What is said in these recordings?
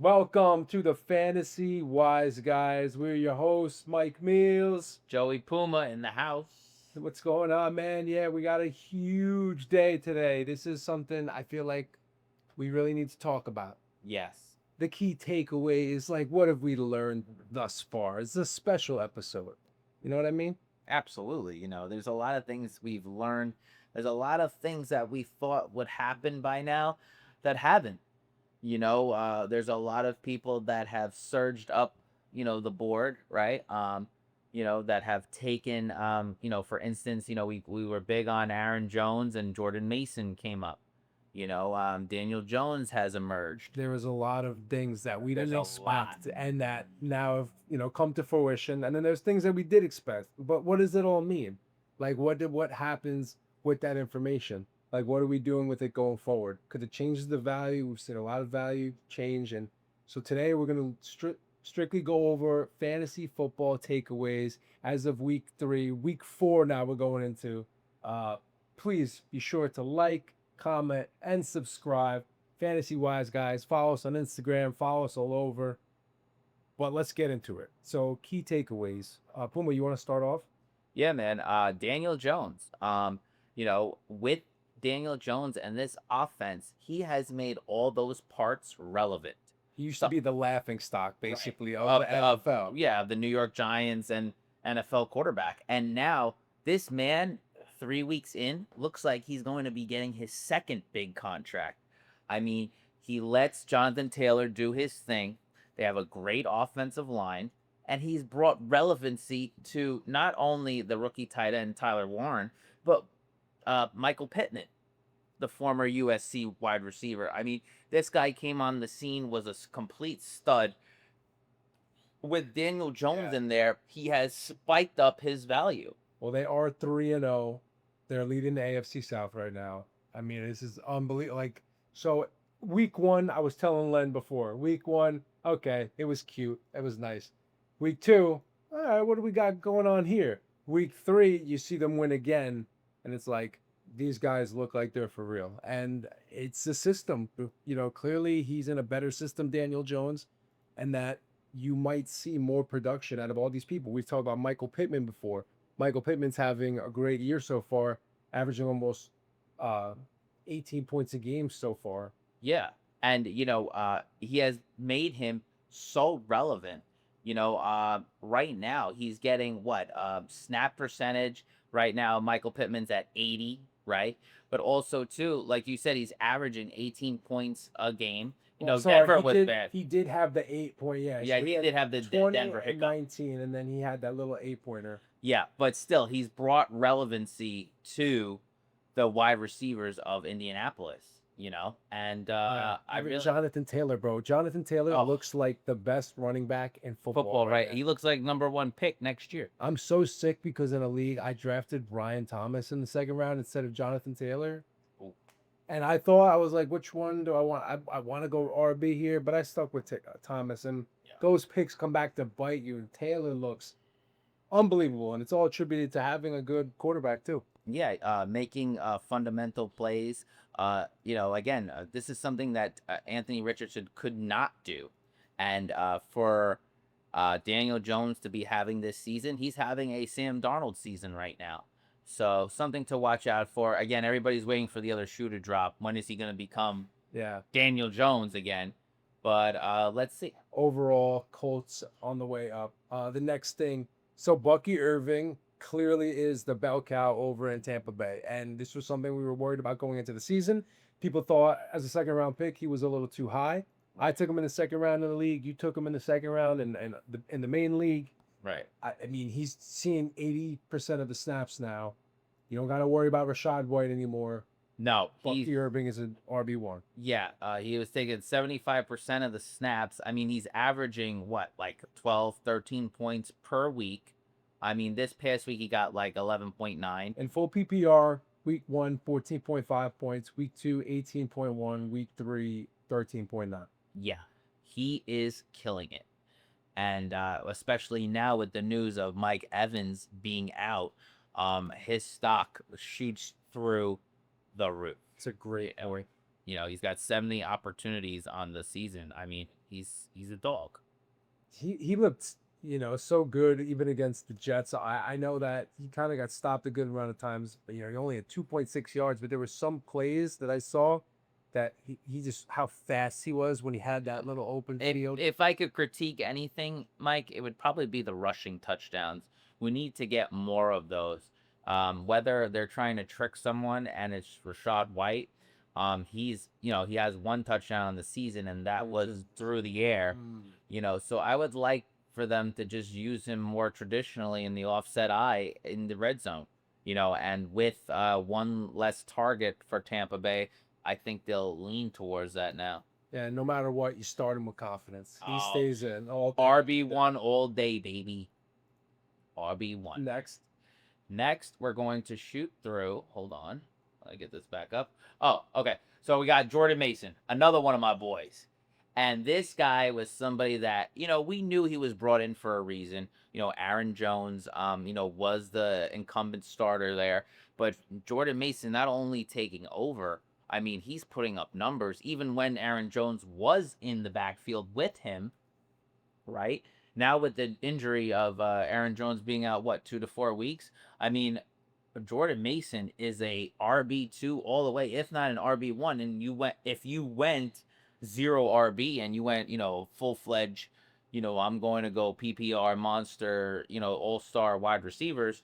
Welcome to the Fantasy Wise Guys. We're your hosts, Mike Meals. Joey Puma in the house. What's going on, man? Yeah, we got a huge day today. This is something I feel like we really need to talk about. Yes, The key takeaway is like, what have we learned thus far? It's a special episode. You know what I mean? absolutely. There's a lot of things we've learned. There's a lot of things that we thought would happen by now that haven't. There's a lot of people that have surged up, the board, right? That have taken, for instance, we were big on Aaron Jones and Jordan Mason came up. Daniel Jones has emerged. There was a lot of things that we There's didn't a lot. expect and that now have, come to fruition. And then there's things that we did expect. But what does it all mean? Like what happens with that information? Like what are we doing with it going forward? Because it changes the value. We've seen a lot of value change. And so today we're going to strictly go over fantasy football takeaways as of week 3. Week 4 now we're going into. Please be sure to like, comment, and subscribe. Fantasy Wise Guys. Follow us on Instagram. Follow us all over. But let's get into it. So, key takeaways. Puma, you want to start off? Yeah, man. Daniel Jones. With Daniel Jones and this offense, he has made all those parts relevant. He used to So, be the laughing stock, right. basically, of the NFL. The New York Giants and NFL quarterback. And now this man, 3 weeks in, looks like he's going to be getting his second big contract. I mean, he lets Jonathan Taylor do his thing. They have a great offensive line, and he's brought relevancy to not only the rookie tight end Tyler Warren, but Michael Pittman, the former USC wide receiver. I mean, this guy came on the scene, was a complete stud. With Daniel Jones Yeah. in there, he has spiked up his value. Well, they are 3-0. They're leading the AFC South right now. I mean, this is unbelievable. Like, so week 1, I was telling Len before. Week 1, okay, it was cute. It was nice. Week 2, all right, what do we got going on here? Week 3, you see them win again, and it's like these guys look like they're for real. And it's a system. Clearly he's in a better system, Daniel Jones, and that you might see more production out of all these people. We've talked about Michael Pittman before. Michael Pittman's having a great year so far, averaging almost uh, 18 points a game so far. Yeah. And, he has made him so relevant. Right now he's getting what? Snap percentage. Right now, Michael Pittman's at 80, right? But also, too, like you said, he's averaging 18 points a game. Well, sorry, Denver was bad. he did have the 8 point. Yeah, Yeah, so he he had did have the 20 Denver and hiccup. 19, and then he had that little 8 pointer. Yeah, but still, he's brought relevancy to the wide receivers of Indianapolis, and Yeah, I really Jonathan Taylor, bro. Jonathan Taylor oh looks like the best running back in football football, right right? now. He looks like #1 pick next year. I'm so sick because in a league I drafted Brian Thomas in the second round instead of Jonathan Taylor. Ooh. And I thought I was like, which one do I want? I want to go RB here, but I stuck with Thomas. And Yeah. those picks come back to bite you. And Taylor looks unbelievable, and it's all attributed to having a good quarterback too. Yeah, making fundamental plays. Again, this is something that Anthony Richardson could not do, and for Daniel Jones to be having this season, he's having a Sam Darnold season right now. So something to watch out for. Again, everybody's waiting for the other shoe to drop. When is he going to become Yeah. Daniel Jones again? But let's see. Overall, Colts on the way up. The next thing, so Bucky Irving clearly is the bell cow over in Tampa Bay, and this was something we were worried about going into the season. People thought as a second round pick he was a little too high. I took him in the second round of the league. You took him in the second round, and in the main league. Right. I mean, he's seeing 80% of the snaps now. You don't got to worry about Rashad White anymore. No, Bucky Irving is an RB1. Yeah, he was taking 75% of the snaps. I mean, he's averaging what, like 12, 13 points per week. I mean, this past week he got like 11.9. In full PPR, week 1, 14.5 points. Week 2, 18.1. Week 3, 13.9. Yeah, he is killing it. And especially now with the news of Mike Evans being out, his stock shoots through the roof. It's a great point. He's got 70 opportunities on the season. I mean, he's a dog. He looked, so good even against the Jets. I know that he kind of got stopped a good amount of times, but he only had 2.6 yards. But there were some plays that I saw that he just how fast he was when he had that little open field. If I could critique anything, Mike, it would probably be the rushing touchdowns. We need to get more of those. Whether they're trying to trick someone and it's Rashad White, he has one touchdown in the season and that was through the air. So I would like for them to just use him more traditionally in the offset eye in the red zone. And with one less target for Tampa Bay, I think they'll lean towards that now. Yeah, no matter what, you start him with confidence. He Oh, stays in all day. RB1 all day, baby. RB1. Next, we're going to shoot through. Hold on. Let me get this back up. Oh, okay. So we got Jordan Mason, another one of my boys. And this guy was somebody that, we knew he was brought in for a reason. Aaron Jones, was the incumbent starter there. But Jordan Mason not only taking over, I mean, he's putting up numbers even when Aaron Jones was in the backfield with him, right? Now with the injury of Aaron Jones being out, 2 to 4 weeks? I mean, Jordan Mason is a RB2 all the way, if not an RB1. And if you went 0 RB and you went, full-fledged, I'm going to go PPR monster, all-star wide receivers,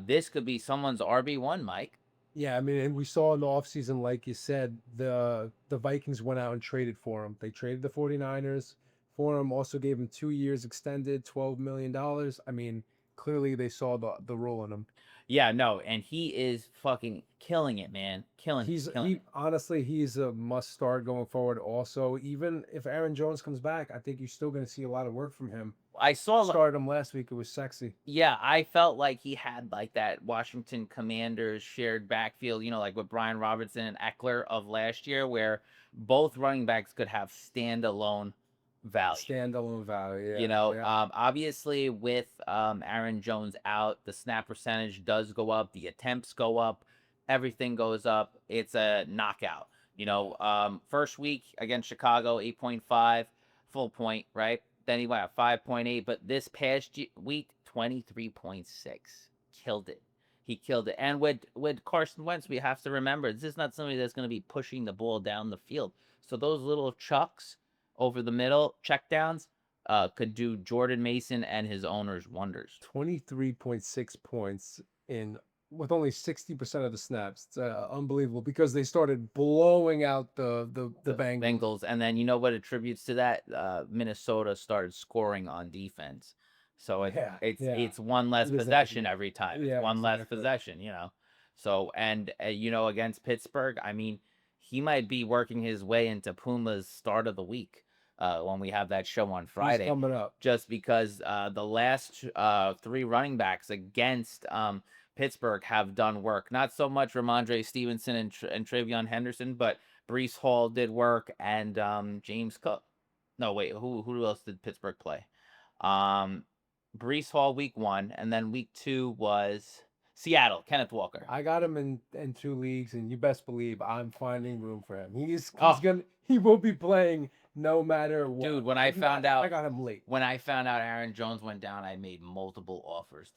this could be someone's RB1, Mike. Yeah, I mean, and we saw in the offseason, like you said, the Vikings went out and traded for him. They traded the 49ers for him, also gave him 2 years extended, $12 million. I mean, clearly they saw the role in him. Yeah, no, and he is fucking killing it, man. Killing it. Honestly, he's a must start going forward. Also, even if Aaron Jones comes back, I think you're still going to see a lot of work from him. I started him last week. It was sexy. Yeah, I felt like he had like that Washington Commanders shared backfield, like with Brian Robinson and Eckler of last year, where both running backs could have standalone value. Yeah. Obviously with Aaron Jones out, the snap percentage does go up, the attempts go up, everything goes up. It's a knockout. First week against Chicago, 8.5 full point, right? Then he went at 5.8, but this past week, 23.6. Killed it. He killed it. And with Carson Wentz, we have to remember, this is not somebody that's going to be pushing the ball down the field. So those little chucks over the middle, checkdowns, could do Jordan Mason and his owners wonders. 23.6 points with only 60% of the snaps. It's unbelievable because they started blowing out the Bengals. And then you know what attributes to that? Minnesota started scoring on defense. So it's one less possession every time. It's one less possession, So, and, against Pittsburgh, I mean, he might be working his way into Puma's start of the week when we have that show on Friday. He's coming up. Just because the last 3 running backs against Pittsburgh have done work. Not so much Ramondre Stevenson and TreVeyon Henderson, but Breece Hall did work and James Cook. No, wait, who else did Pittsburgh play? Breece Hall week 1, and then week 2 was Seattle, Kenneth Walker. I got him in 2 leagues, and you best believe I'm finding room for him. He will be playing no matter what. Dude, when I found out, I got him late. When I found out Aaron Jones went down, I made multiple offers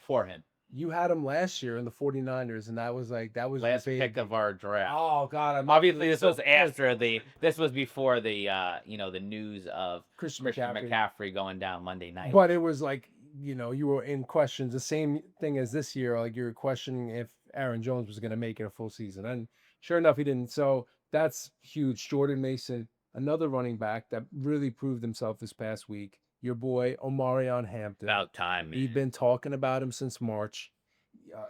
for him. You had him last year in the 49ers, and that was last pick of our draft. Oh God! Obviously, this was before the the news of Christian McCaffrey going down Monday night. But it was like you were in questions. The same thing as this year. Like you were questioning if Aaron Jones was going to make it a full season, and sure enough, he didn't. So that's huge. Jordan Mason, another running back that really proved himself this past week. Your boy Omarion Hampton. About time, man. We've been talking about him since March.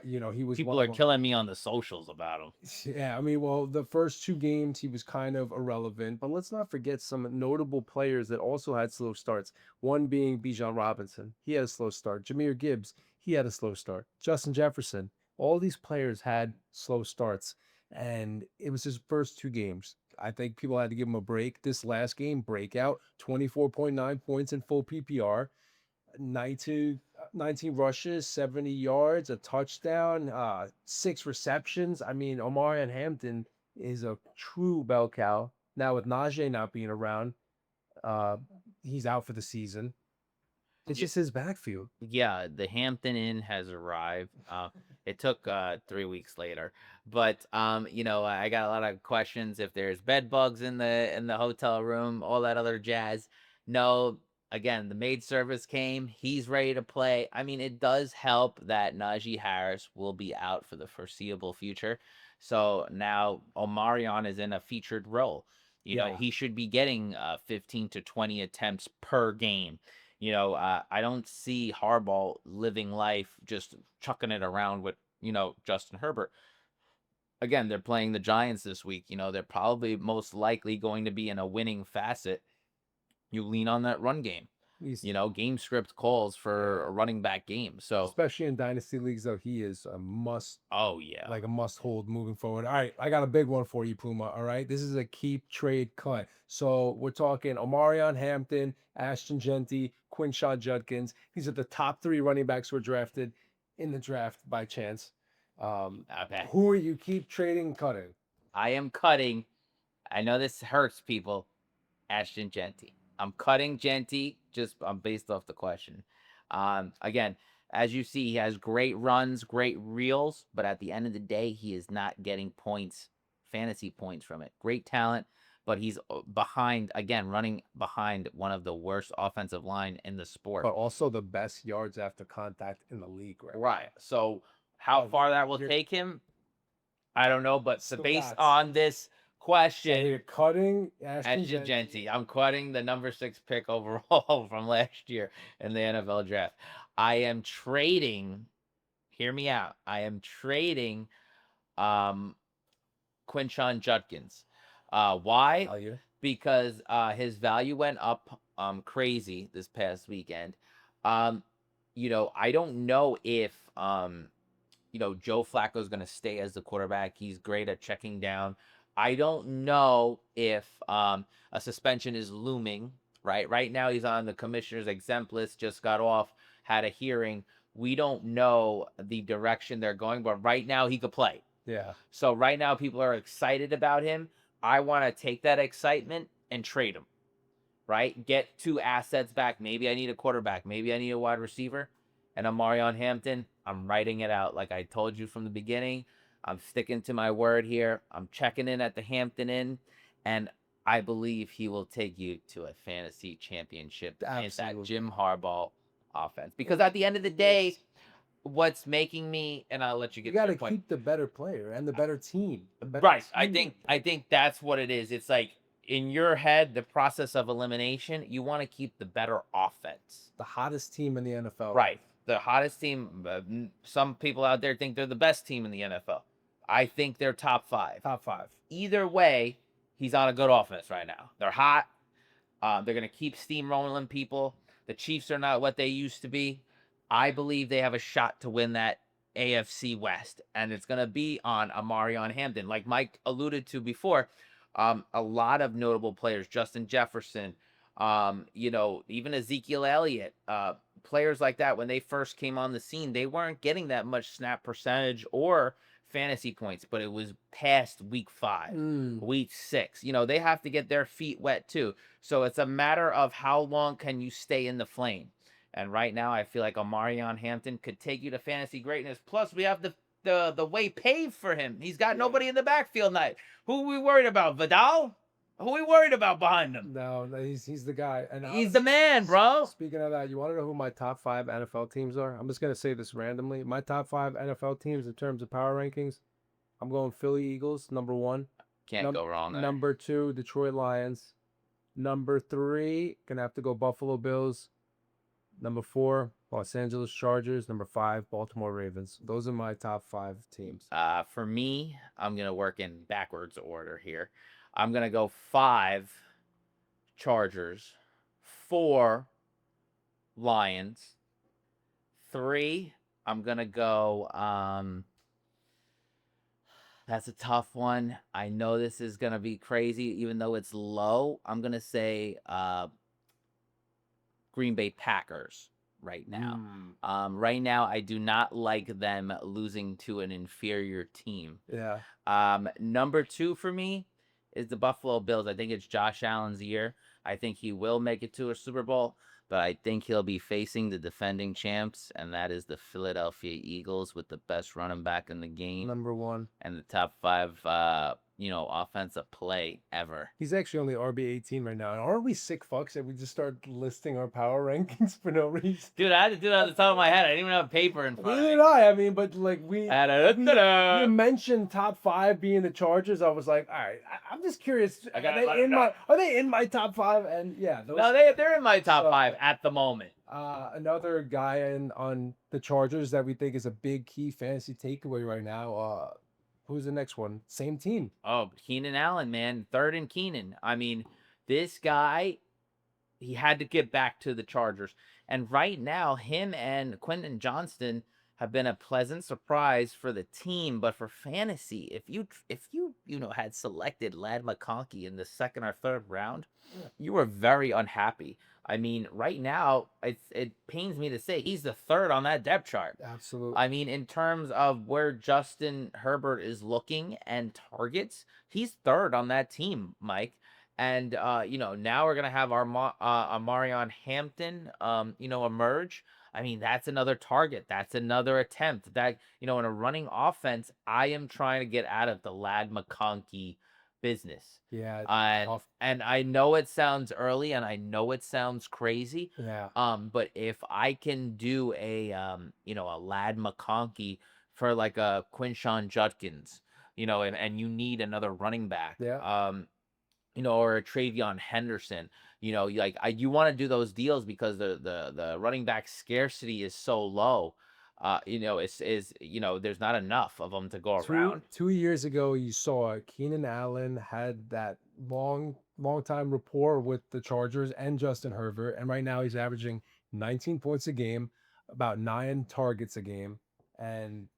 He was. People are killing me on the socials about him. Yeah, I mean, well, the first 2 games he was kind of irrelevant, but let's not forget some notable players that also had slow starts. One being Bijan Robinson, he had a slow start. Jahmyr Gibbs, he had a slow start. Justin Jefferson, all these players had slow starts, and it was his first 2 games. I think people had to give him a break. This last game, breakout, 24.9 points in full PPR, 19 rushes, 70 yards, a touchdown, 6 receptions. I mean, Omarion Hampton is a true bell cow. Now with Najee not being around, He's out for the season. It's Ye- just his backfield. Yeah, the Hampton Inn has arrived. It took 3 weeks later, but I got a lot of questions if there's bed bugs in the hotel room, all that other jazz. No, again, the maid service came. He's ready to play. I mean, it does help that Najee Harris will be out for the foreseeable future. So now Omarion is in a featured role. Yeah. He should be getting 15 to 20 attempts per game. I don't see Harbaugh living life just chucking it around with, Justin Herbert. Again, they're playing the Giants this week. They're probably most likely going to be in a winning facet. You lean on that run game. He's Game script calls for a running back game. So, especially in dynasty leagues, though, he is a must, oh yeah, like a must hold moving forward. All right, I got a big one for you, Puma. All right, this is a keep trade cut. So we're talking Omarion Hampton, Ashton Genty, Quinshawn Judkins. These are the top 3 running backs who were drafted in the draft by chance. okay. Who are you keep trading, cutting? I am cutting. I know this hurts people. Ashton Genty. I'm cutting Genty just based off the question. Again, as you see, he has great runs, great reels, but at the end of the day, he is not getting points, fantasy points from it. Great talent, but he's behind, again, running behind one of the worst offensive line in the sport. But also the best yards after contact in the league, right? Right. So how far that will take him, I don't know. But based on this question, so you're cutting Ashton Genty. I'm cutting the number 6 pick overall from last year in the NFL draft. I am trading. Hear me out. I am trading Quinshawn Judkins. Why? Value. Because his value went up crazy this past weekend. I don't know if Joe Flacco is going to stay as the quarterback. He's great at checking down. I don't know if a suspension is looming, right? Right now, he's on the commissioner's exempt list, just got off, had a hearing. We don't know the direction they're going, but right now, he could play. Yeah. So right now, people are excited about him. I want to take that excitement and trade him, right? Get 2 assets back. Maybe I need a quarterback. Maybe I need a wide receiver. And Omarion Hampton, I'm writing it out. Like I told you from the beginning, I'm sticking to my word here. I'm checking in at the Hampton Inn, and I believe he will take you to a fantasy championship. Absolutely. It's that Jim Harbaugh offense. Because at the end of the day, what's making me, and I'll let you You get got to to your point. keep the better player and the better team. The better Right. team. I think that's what it is. It's like in your head, the process of elimination, you want to keep the better offense. The hottest team in the NFL. Right. The hottest team. Some people out there think they're the best team in the NFL. I think they're top 5. Top 5. Either way, he's on a good offense right now. They're hot. They're going to keep steamrolling people. The Chiefs are not what they used to be. I believe they have a shot to win that AFC West, and it's going to be on Omarion Hampton. Like Mike alluded to before, a lot of notable players, Justin Jefferson, even Ezekiel Elliott, players like that, when they first came on the scene, they weren't getting that much snap percentage or fantasy points, but it was past week 5, week 6. They have to get their feet wet too. So it's a matter of how long can you stay in the flame. And right now, I feel like Omarion Hampton could take you to fantasy greatness. Plus, we have the way paved for him. He's got nobody in the backfield night. Who are we worried about? Vidal? Who are we worried about behind him? No, he's the guy. And he's the man, bro. Speaking of that, you want to know who my top 5 NFL teams are? I'm just gonna say this randomly. My top 5 NFL teams in terms of power rankings. I'm going Philly Eagles, number 1. Can't go wrong there. Number 2, Detroit Lions. Number 3, gonna have to go Buffalo Bills. Number 4, Los Angeles Chargers. Number 5, Baltimore Ravens. Those are my top 5 teams. For me, I'm going to work in backwards order here. I'm going to go 5 Chargers, 4 Lions, 3, I'm going to go, that's a tough one. I know this is going to be crazy, even though it's low. I'm going to say Green Bay Packers right now. Right now, I do not like them losing to an inferior team. Yeah. Number 2 for me is the Buffalo Bills. I think it's Josh Allen's year. I think he will make it to a Super Bowl, but I think he'll be facing the defending champs, and that is the Philadelphia Eagles with the best running back in the game Number one. and the top 5, offensive play ever. He's actually only RB18 right now. And aren't we sick fucks that we just start listing our power rankings for no reason? Dude, I had to do that on the top of my head. I didn't even have paper in front of Neither me. did I. I mean, but like we Da-da-da-da-da. mentioned top 5 being the Chargers. I was like, all right, I'm just curious. I gotta Are let they it in go. my top 5? And yeah, those, No, they're in my top So- 5 at the moment. another guy on the Chargers that we think is a big key fantasy takeaway right now. Who's the next one? Same team. Oh, Keenan Allen, man. 3rd and Keenan. I mean, this guy, he had to get back to the Chargers. And right now, him and Quentin Johnston have been a pleasant surprise for the team, but for fantasy, if you had selected Lad McConkey in the 2nd or 3rd round, you were very unhappy. I mean, right now, it pains me to say he's the 3rd on that depth chart. Absolutely. I mean, in terms of where Justin Herbert is looking and targets, he's 3rd on that team, Mike. And now we're gonna have our Omarion Hampton, emerge. I mean, that's another target. That's another attempt. That in a running offense, I am trying to get out of the Lad McConkey business. Yeah. it's And tough. and I know it sounds early, and I know it sounds crazy. Yeah. But if I can do a Lad McConkey for like a Quinshawn Judkins, and you need another running back, Yeah. or a TreVeyon Henderson, you want to do those deals because the running back scarcity is so low. There's not enough of them to go around. 2 years ago, you saw Keenan Allen had that long time rapport with the Chargers and Justin Herbert, and right now he's averaging 19 points a game, about 9 targets a game, and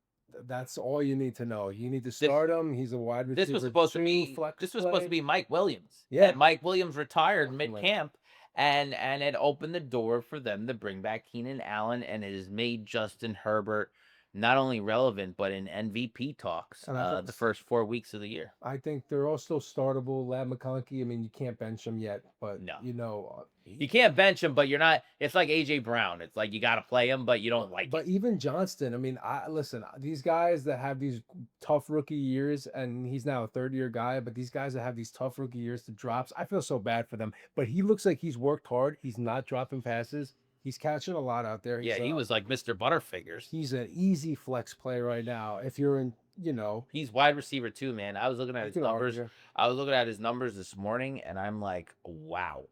that's all you need to know. You need to start him. He's a wide receiver. This was supposed to 2 be flex this was supposed to play. be Mike Williams. Yeah. And Mike Williams retired Definitely. mid-camp, and it opened the door for them to bring back Keenan Allen, and it has made Justin Herbert not only relevant but in MVP talks And I thought the first 4 weeks of the year. I think they're all still startable. Lad McConkey, I mean, you can't bench him yet, but No. he- You can't bench him, but you're not. It's like AJ Brown. It's like you got to play him, but you don't like But it. even Johnston, I mean, listen, these guys that have these tough rookie years, and he's now a 3rd-year guy, but these guys that have these tough rookie years to drops, I feel so bad for them. But he looks like he's worked hard. He's not dropping passes. He's catching a lot out there. Yeah, he was like Mr. Butterfingers. He's an easy flex play right now. If you're in, He's wide receiver too, man. I was looking at you his can numbers. argue. I was looking at his numbers this morning, and I'm like, wow.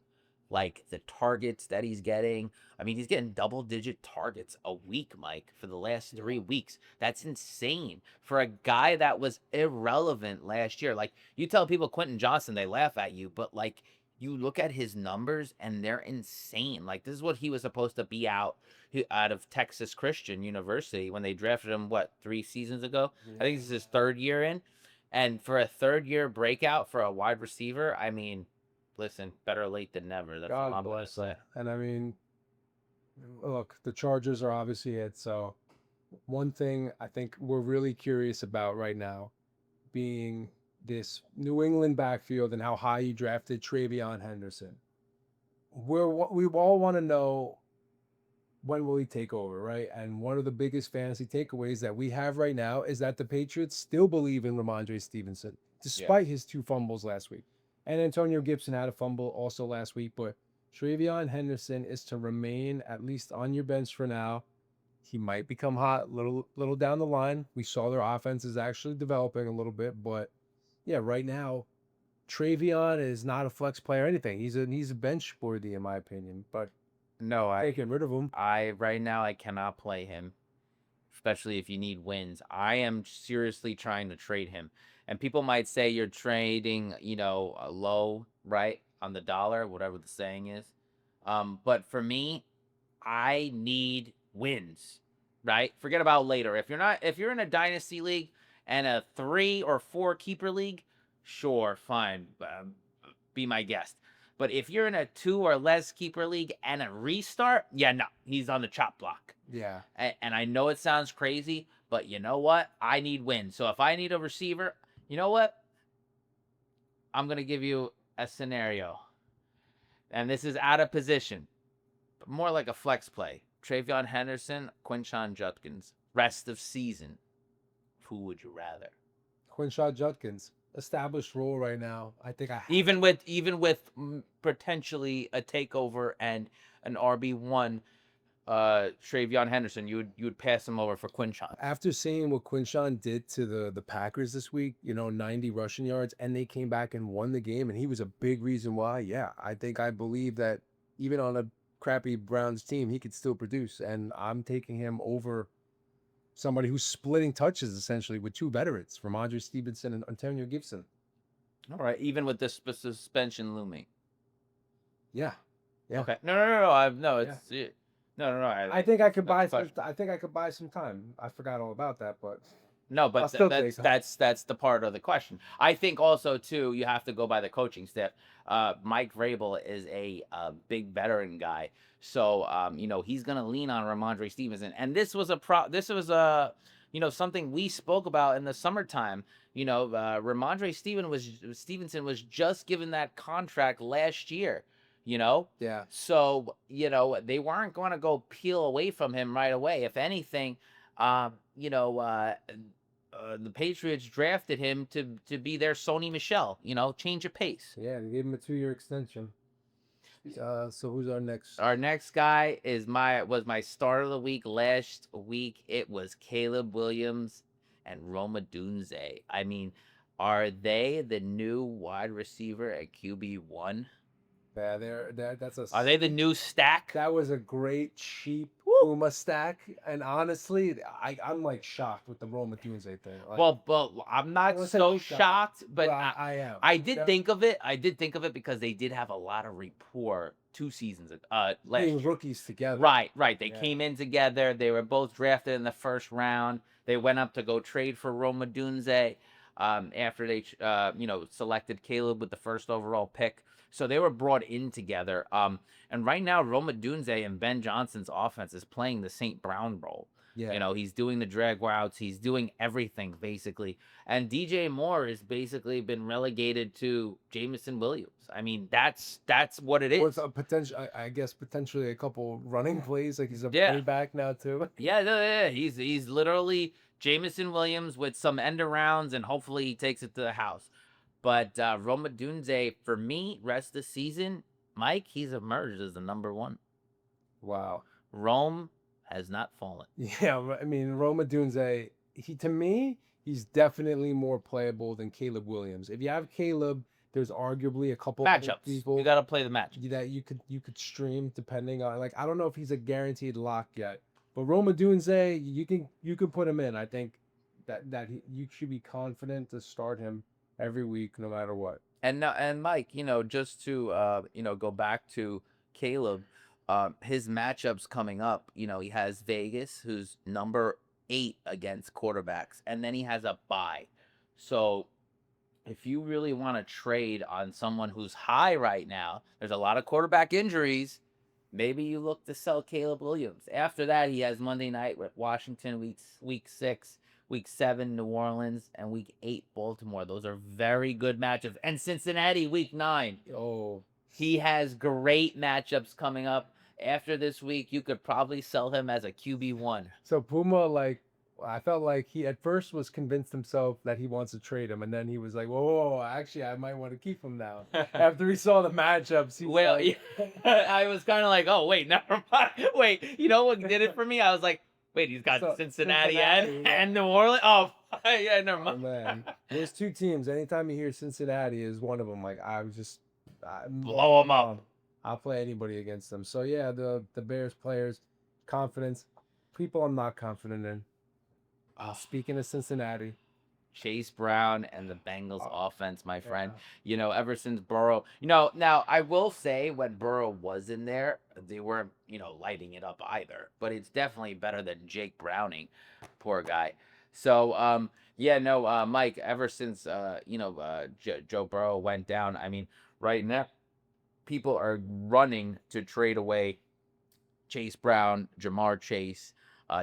Like the targets that he's getting. I mean, he's getting double-digit targets a week, Mike, for the last 3 weeks. That's insane for a guy that was irrelevant last year. Like, you tell people Quentin Johnson, they laugh at you, but like, you look at his numbers and they're insane. Like, this is what he was supposed to be out of Texas Christian University when they drafted him, 3 seasons ago? I think this is his 3rd year in. And for a 3rd-year breakout for a wide receiver, I mean, listen, better late than never. That's all God I'm gonna bless. say. And I mean, look, the Chargers are obviously it. So one thing I think we're really curious about right now being this New England backfield and how high you drafted TreVeyon Henderson. We all want to know, when will he take over, right? And one of the biggest fantasy takeaways that we have right now is that the Patriots still believe in Ramondre Stevenson, despite his 2 fumbles last week. And Antonio Gibson had a fumble also last week, but TreVeyon Henderson is to remain at least on your bench for now. He might become hot little down the line. We saw their offense is actually developing a little bit, but yeah, right now, TreVeyon is not a flex player or anything. He's a bench worthy in my opinion, but No, taking rid of him. right now I cannot play him, especially if you need wins. I am seriously trying to trade him. And people might say you're trading, low, right, on the dollar, whatever the saying is. But for me, I need wins, right? Forget about later. If you're in a dynasty league and a 3 or 4 keeper league, sure, fine, be my guest. But if you're in a 2 or less keeper league and a restart, yeah, no, he's on the chop block. Yeah. And I know it sounds crazy, but you know what? I need wins. So if I need a receiver, you know what? I'm going to give you a scenario. and this is out of position, but more like a flex play. TreVeyon Henderson, Quinshon Judkins, rest of season. Who would you rather? Quinshon Judkins, established role right now. I think I Even with potentially a takeover and an RB1, TreVeyon Henderson, you would pass him over for Quinshon. after seeing what Quinshon did to the Packers this week, 90 rushing yards, and they came back and won the game, and he was a big reason why. Yeah, I believe that even on a crappy Browns team, he could still produce, and I'm taking him over somebody who's splitting touches essentially with two veterans, Ramondre Stevenson and Antonio Gibson. All right, even with this suspension looming. Yeah. Okay. No. It's no. I think I could buy some. I think I could buy some time. I forgot all about that, but no, I'll but still take that's the part of the question. I think also too you have to go by the coaching staff. Mike Vrabel is a big veteran guy, so he's gonna lean on Ramondre Stevenson, and this was something we spoke about in the summertime. Ramondre Stevenson was just given that contract last year. Yeah. So they weren't going to go peel away from him right away. If anything, the Patriots drafted him to be their Sony Michel. Change of pace. Yeah, they gave him a 2-year extension. So who's our next? Our next guy was my start of the week last week. It was Caleb Williams and Rome Odunze. I mean, are they the new wide receiver at QB1? Yeah, Are they the new stack? That was a great cheap Puma stack, and honestly, I'm like shocked with the Rome Odunze thing. Like, but I'm not so shocked, but I am. I did think of it. I did think of it because they did have a lot of rapport 2 seasons ago. Being rookies together. Right. They came in together. They were both drafted in the first round. They went up to go trade for Rome Odunze after they selected Caleb with the first overall pick. So they were brought in together. And right now, Rome Odunze and Ben Johnson's offense is playing the St. Brown role. Yeah. He's doing the drag routes. He's doing everything, basically. And DJ Moore has basically been relegated to Jameson Williams. I mean, that's what it is. What's a potential? I guess potentially a couple running plays. Like he's a running back now too. Yeah. He's literally Jameson Williams with some end arounds, and hopefully he takes it to the house. But Rome Odunze, for me, rest of the season, Mike, he's emerged as the number 1. Wow. Rome has not fallen. Yeah, I mean, Rome Odunze, to me, he's definitely more playable than Caleb Williams. If you have Caleb, there's arguably a couple matchups. People You got to play the match that you could stream depending on, like, I don't know if he's a guaranteed lock yet, but Rome Odunze, you can put him in. I think you should be confident to start him every week, no matter what. And Mike, just to go back to Caleb, his matchups coming up. He has Vegas, who's number 8 against quarterbacks, and then he has a bye. So if you really want to trade on someone who's high right now, there's a lot of quarterback injuries. Maybe you look to sell Caleb Williams. After that, he has Monday night with Washington, week 6. Week 7, New Orleans, and Week 8, Baltimore. Those are very good matchups. And Cincinnati, Week 9. Oh, he has great matchups coming up. After this week, you could probably sell him as a QB1. So Puma, I felt like he at first was convinced himself that he wants to trade him, and then he was like, whoa, actually, I might want to keep him now. After he saw the matchups, I was kind of like, oh, wait, never mind. Wait, you know what did it for me? I was like, wait, he's got Cincinnati and New Orleans? Oh, yeah, never mind. Oh, man. There's 2 teams. Anytime you hear Cincinnati is one of them, like, blow them up. I'll play anybody against them. So, yeah, the Bears players, confidence. People I'm not confident in. Speaking of Cincinnati. Chase Brown and the Bengals offense, my friend. Ever since Burrow. Now I will say when Burrow was in there, they weren't, lighting it up either. But it's definitely better than Jake Browning. Poor guy. So, Mike, ever since, Joe Burrow went down, I mean, right now, people are running to trade away Chase Brown, Jamar Chase,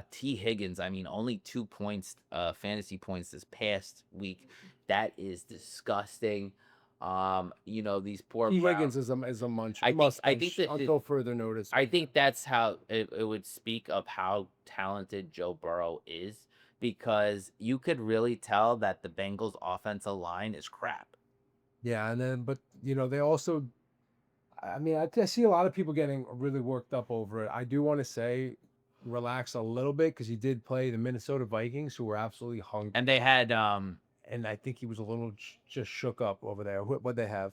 T. Higgins. I mean, only 2 points, fantasy points this past week. That is disgusting. These poor T. Browns. Higgins is a munch I think must I think bench that until further notice. I think that's how it would speak of how talented Joe Burrow is, because you could really tell that the Bengals offensive line is crap. Yeah, and then but they also. I mean, I see a lot of people getting really worked up over it. I do want to say, relax a little bit because he did play the Minnesota Vikings, who were absolutely hungry, And they had and I think he was a little just shook up over there. What they have,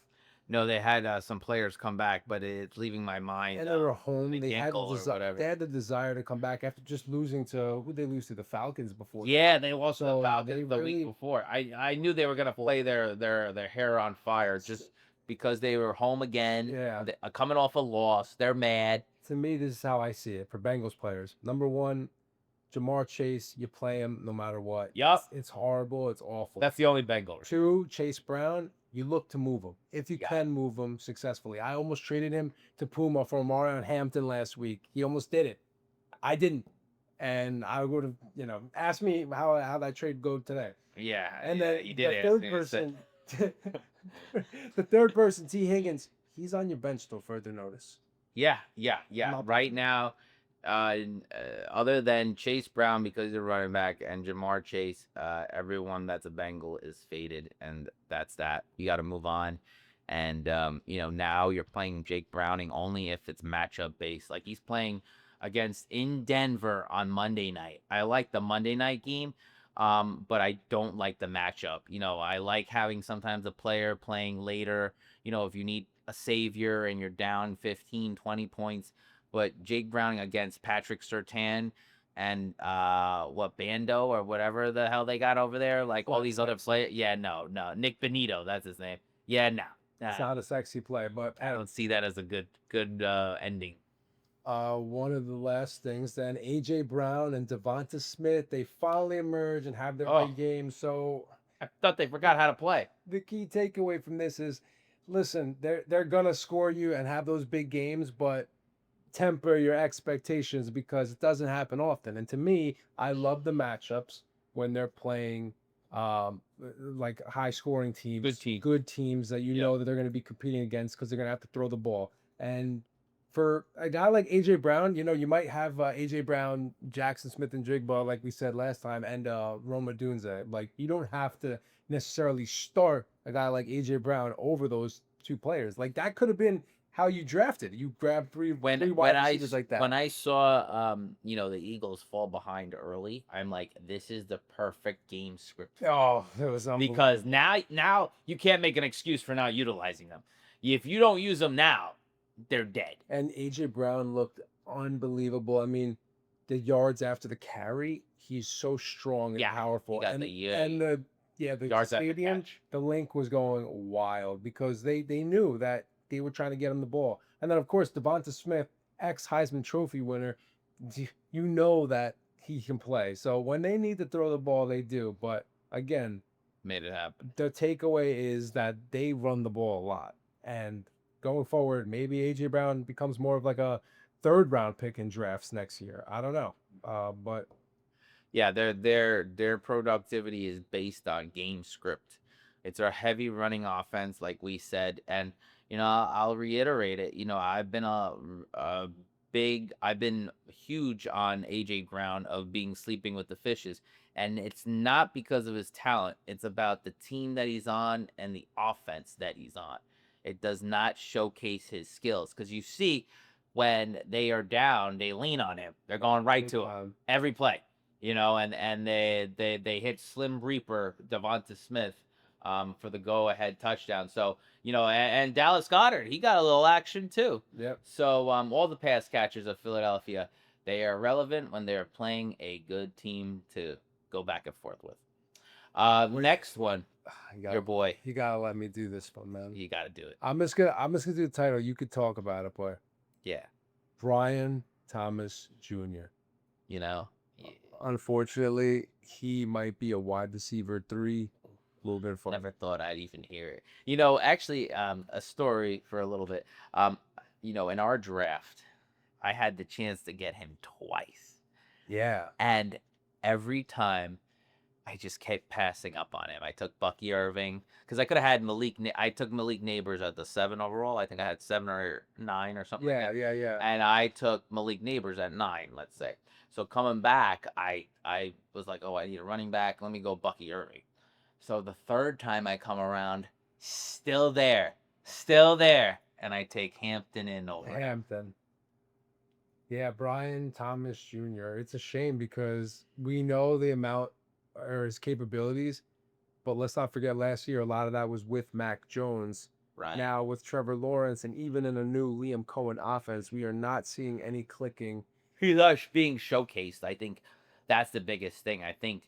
no, they had some players come back, but it's leaving my mind. and they were home. They had McNichol or whatever. they had the desire to come back after just losing to who they lose to the Falcons before. Yeah, they lost to So, the they Falcons the really- week before. I knew they were gonna play their hair on fire just because they were home again. Yeah. Coming off a loss, they're mad. To me, this is how I see it for Bengals players. Number one, Jamar Chase, you play him no matter what. Yup. It's horrible. It's awful. That's the only Bengal. Two, Chase Brown, you look to move him. If you Yeah. can move him successfully. I almost traded him to Puma for Omarion Hampton last week. He almost did it. I didn't. And I would have, asked me how that trade go today. Yeah, And yeah, then you did the ask third me. person, the third person, T. Higgins, he's on your bench till further notice. Yeah. Not- Right now, other than Chase Brown because he's a running back and Jamar Chase, everyone that's a Bengal is faded, and that's that. You got to move on. And now you're playing Jake Browning only if it's matchup based. Like he's playing against in Denver on Monday night. I like the Monday night game, but I don't like the matchup. I like having sometimes a player playing later. If you need a savior and you're down 15, 20 points. But Jake Browning against Patrick Surtain and Bando or whatever the hell they got over there, like all these other players. Yeah, no, Nick Benito, that's his name. Yeah, no, It's not a sexy play, but I don't see that as a good ending. one of the last things then, AJ Brown and Devonta Smith, they finally emerge and have their big game. So I thought they forgot how to play. the key takeaway from this is, listen, they're gonna score you and have those big games, but temper your expectations because it doesn't happen often. And to me, I love the matchups when they're playing like high scoring teams, good teams that you know that they're going to be competing against because they're going to have to throw the ball. And for a guy like AJ Brown, you might have AJ Brown, Jackson Smith and Jigba, like we said last time, and Roma Odunze. Like you don't have to necessarily start a guy like AJ Brown over those two players. Like that could have been how you drafted. You grabbed three wide receivers like that. When I saw the Eagles fall behind early, I'm like, this is the perfect game script. Oh, it was unbelievable. Because now you can't make an excuse for not utilizing them. If you don't use them now, they're dead. And AJ Brown looked unbelievable. I mean, the yards after the carry, he's so strong and powerful. He got the yards after stadium, catch. the link was going wild because they knew that they were trying to get him the ball. And then, of course, Devonta Smith, ex-Heisman Trophy winner, you know that he can play. So when they need to throw the ball, they do. But, again, made it happen. The takeaway is that they run the ball a lot. And going forward, maybe A.J. Brown becomes more of like a third-round pick in drafts next year. I don't know. But yeah, their productivity is based on game script. It's a heavy running offense, like we said, and I'll reiterate it. I've been I've been huge on AJ Brown of being sleeping with the fishes, and it's not because of his talent. It's about the team that he's on and the offense that he's on. It does not showcase his skills because you see when they are down, they lean on him. They're going right to him every play, and they hit Slim Reaper Devonta Smith for the go-ahead touchdown. So, and Dallas Goedert, he got a little action too. Yep. So, all the pass catchers of Philadelphia, they are relevant when they're playing a good team to go back and forth with. Next one, your boy. You gotta let me do this one, man. You gotta do it. I'm just gonna do the title. You could talk about it, boy. Yeah. Brian Thomas Jr. Unfortunately, he might be a wide receiver 3. A little bit fun. Never thought I'd even hear it. Actually, a story for a little bit. In our draft, I had the chance to get him twice. Yeah. And every time I just kept passing up on him. I took Bucky Irving because I could have had I took Malik Neighbors at the 7 overall. I think I had 7 or 9 or something like Yeah, that. yeah, yeah. And I took Malik Neighbors at 9, let's say. So coming back, I was like, oh, I need a running back. Let me go Bucky Irving. So the third time I come around, still there, and I take Hampton in over him. Hampton. Yeah, Brian Thomas Jr. It's a shame because we know the amount or his capabilities, but let's not forget last year a lot of that was with Mac Jones. Right. Now with Trevor Lawrence and even in a new Liam Cohen offense, we are not seeing any clicking. He's not being showcased. I think that's the biggest thing. I think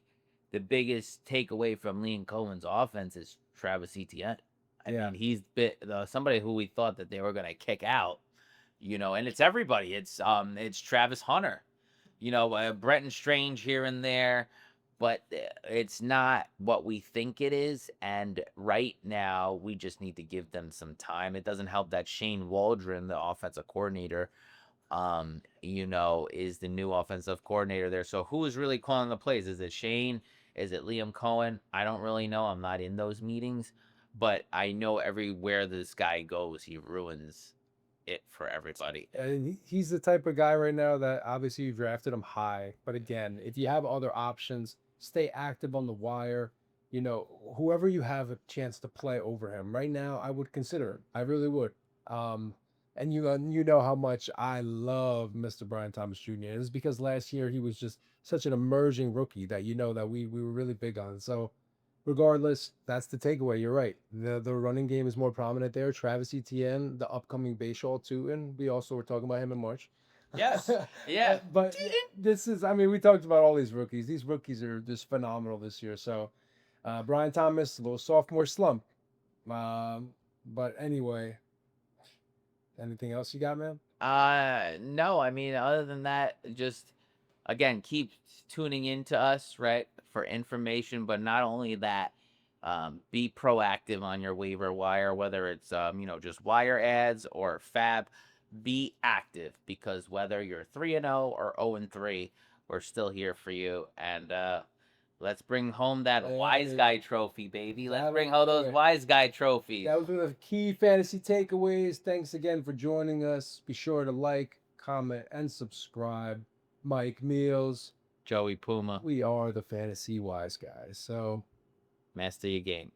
the biggest takeaway from Liam Cohen's offense is Travis Etienne. I Yeah. mean, he's somebody who we thought that they were going to kick out, and it's everybody. It's Travis Hunter, Brenton Strange here and there, but it's not what we think it is. And right now, we just need to give them some time. It doesn't help that Shane Waldron, the offensive coordinator, is the new offensive coordinator there. So who is really calling the plays? Is it Shane? Is it Liam Cohen? I don't really know. I'm not in those meetings, but I know everywhere this guy goes, he ruins it for everybody. And he's the type of guy right now that obviously you drafted him high. But again, if you have other options, stay active on the wire. Whoever you have a chance to play over him right now, I would consider him. I really would. And you know how much I love Mr. Brian Thomas Jr. It's because last year he was just such an emerging rookie that that we were really big on. So regardless, that's the takeaway. You're right. The running game is more prominent there. Travis Etienne, the upcoming Bayshall too, and we also were talking about him in March. Yes. Yeah. But this is, we talked about all these rookies. These rookies are just phenomenal this year. So Brian Thomas, a little sophomore slump. But anyway, anything else you got, man? No, I mean, other than that, just again, keep tuning into us, right, for information, but not only that, be proactive on your waiver wire, whether it's just wire ads or fab, be active because whether you're 3-0 or 0-3, we're still here for you. And let's bring home that wise guy trophy, baby. Let's bring home those wise guy trophies. That was one of the key fantasy takeaways. Thanks again for joining us. Be sure to like, comment, and subscribe. Mike Meals, Joey Puma, we are the fantasy wise guys. So master your game.